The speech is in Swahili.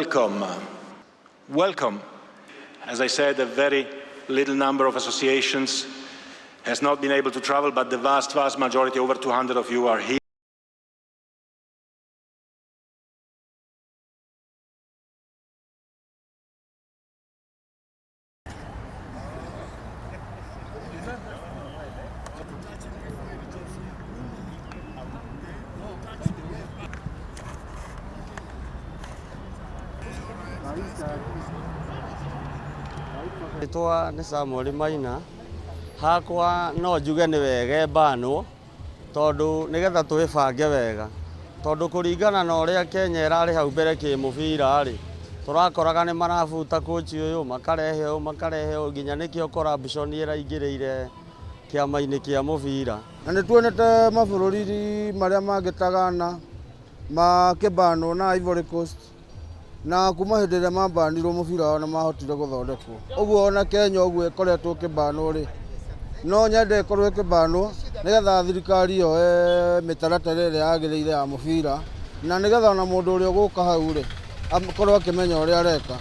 welcome. Welcome. As I said, a very little number of associations has not been able to travel, but the vast majority, over 200 of you, are here. Itua nĩ Samuel Maina. Hakwa no njuge nĩ wega banwo tondu nigetha twibange wega tondu kuringana na uria Kenya irari hau mbere kimubira ri turakoraga ni marabuta coach uyu makarehe nginya nikio corruption iraingirire kiama-ini kia mubira na nĩ tuonete mabururi maria mangitagana makibanwo na Ivory Coast na kuma hindi ĩrĩa mabanirwo mubira wao na mahotire guthondekwo ũguo ona Kenya ũguo ĩkoretwo ĩkĩbanwo ri no nyende ĩkorwo ĩkĩbanwo nigetha thirikari yo mĩtaratara ĩrĩa yagĩrĩire ya mubira na nigetha ona mũndũ ũrĩa ũgũka hau ri akorwo akĩmenya ũrĩa areka